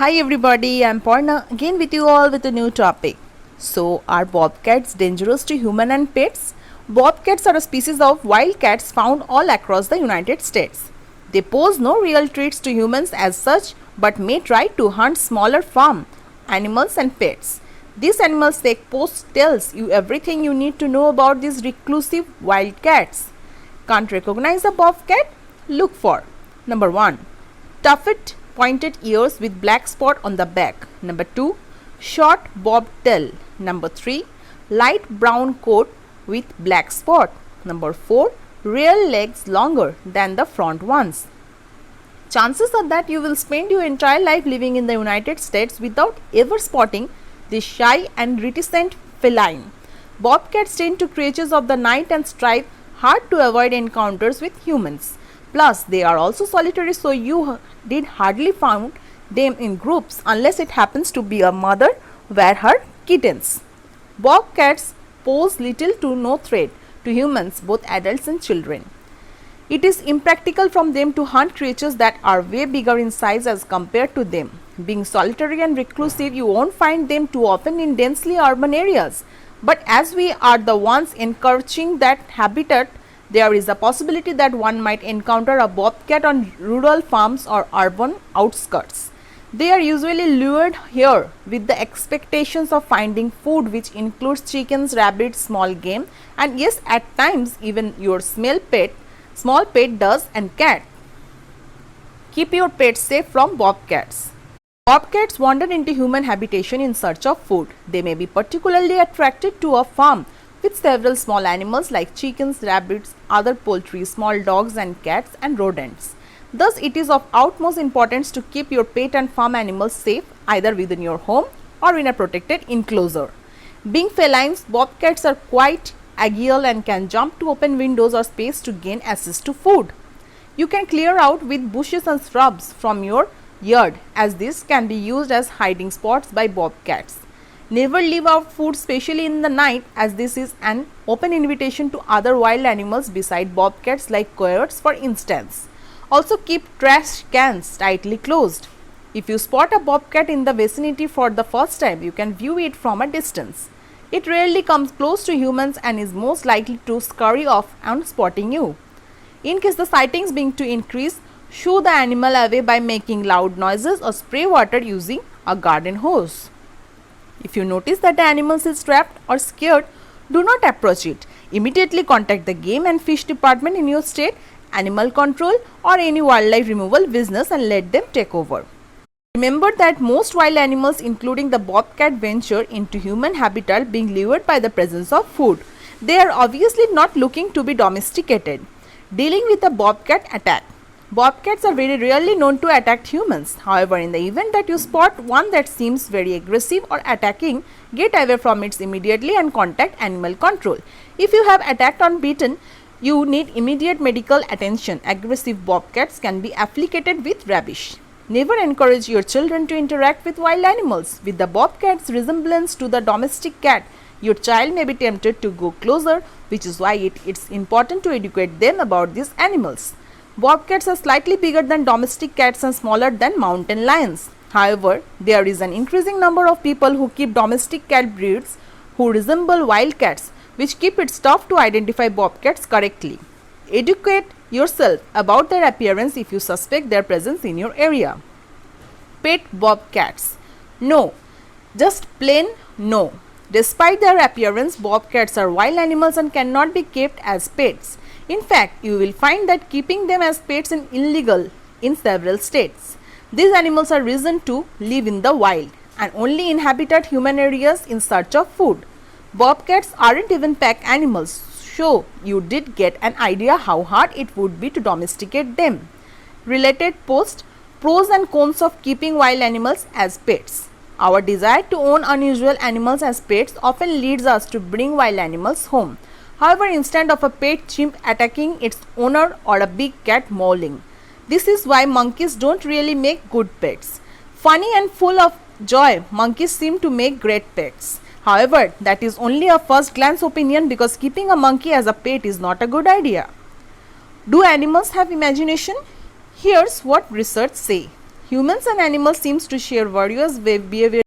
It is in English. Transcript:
Hi everybody, I'm Parna again with you all with a new topic. So, are bobcats dangerous to human and pets? Bobcats are a species of wild cats found all across the United States. They pose no real threats to humans as such, but may try to hunt smaller farm animals and pets. These animals take post tells you everything you need to know about these reclusive wild cats. Can't recognize a bobcat? Look for number 1. Tuffet pointed ears with black spot on the back. Number 2. Short bob tail. Number 3. Light brown coat with black spot. Number 4. Rear legs longer than the front ones. Chances are that you will spend your entire life living in the United States without ever spotting this shy and reticent feline. Bobcats tend to creatures of the night and strive hard to avoid encounters with humans. Plus, they are also solitary, so you did hardly find them in groups unless it happens to be a mother were her kittens. Bobcats pose little to no threat to humans, both adults and children. It is impractical for them to hunt creatures that are way bigger in size as compared to them. Being solitary and reclusive, you won't find them too often in densely urban areas. But as we are the ones encouraging that habitat, there is a possibility that one might encounter a bobcat on rural farms or urban outskirts. They are usually lured here with the expectations of finding food, which includes chickens, rabbits, small game, and yes, at times even your small pet does and cat. Keep your pets safe from bobcats. Bobcats wander into human habitation in search of food. They may be particularly attracted to a farm with several small animals like chickens, rabbits, other poultry, small dogs and cats and rodents. Thus, it is of utmost importance to keep your pet and farm animals safe either within your home or in a protected enclosure. Being felines, bobcats are quite agile and can jump to open windows or space to gain access to food. You can clear out with bushes and shrubs from your yard, as this can be used as hiding spots by bobcats. Never leave out food, especially in the night, as this is an open invitation to other wild animals beside bobcats like coyotes for instance. Also keep trash cans tightly closed. If you spot a bobcat in the vicinity for the first time, you can view it from a distance. It rarely comes close to humans and is most likely to scurry off on spotting you. In case the sightings begin to increase, shoo the animal away by making loud noises or spray water using a garden hose. If you notice that the animal is trapped or scared, do not approach it. Immediately contact the Game and Fish Department in your state, Animal Control or any wildlife removal business and let them take over. Remember that most wild animals, including the bobcat, venture into human habitat being lured by the presence of food. They are obviously not looking to be domesticated. Dealing with a bobcat attack. Bobcats are very rarely known to attack humans. However, in the event that you spot one that seems very aggressive or attacking, get away from it immediately and contact Animal Control. If you have attacked or bitten, you need immediate medical attention. Aggressive bobcats can be afflicted with rabies. Never encourage your children to interact with wild animals. With the bobcat's resemblance to the domestic cat, your child may be tempted to go closer, which is why it's important to educate them about these animals. Bobcats are slightly bigger than domestic cats and smaller than mountain lions. However, there is an increasing number of people who keep domestic cat breeds who resemble wild cats, which keep it tough to identify bobcats correctly. Educate yourself about their appearance if you suspect their presence in your area. Pet bobcats. No. Just plain no. Despite their appearance, bobcats are wild animals and cannot be kept as pets. In fact, you will find that keeping them as pets is illegal in several states. These animals are reasoned to live in the wild and only inhabit human areas in search of food. Bobcats aren't even pack animals, so you did get an idea how hard it would be to domesticate them. Related post: pros and cons of keeping wild animals as pets. Our desire to own unusual animals as pets often leads us to bring wild animals home. However, instead of a pet chimp attacking its owner or a big cat mauling. This is why monkeys don't really make good pets. Funny and full of joy, monkeys seem to make great pets. However, that is only a first glance opinion because keeping a monkey as a pet is not a good idea. Do animals have imagination? Here's what research say. Humans and animals seems to share various behavior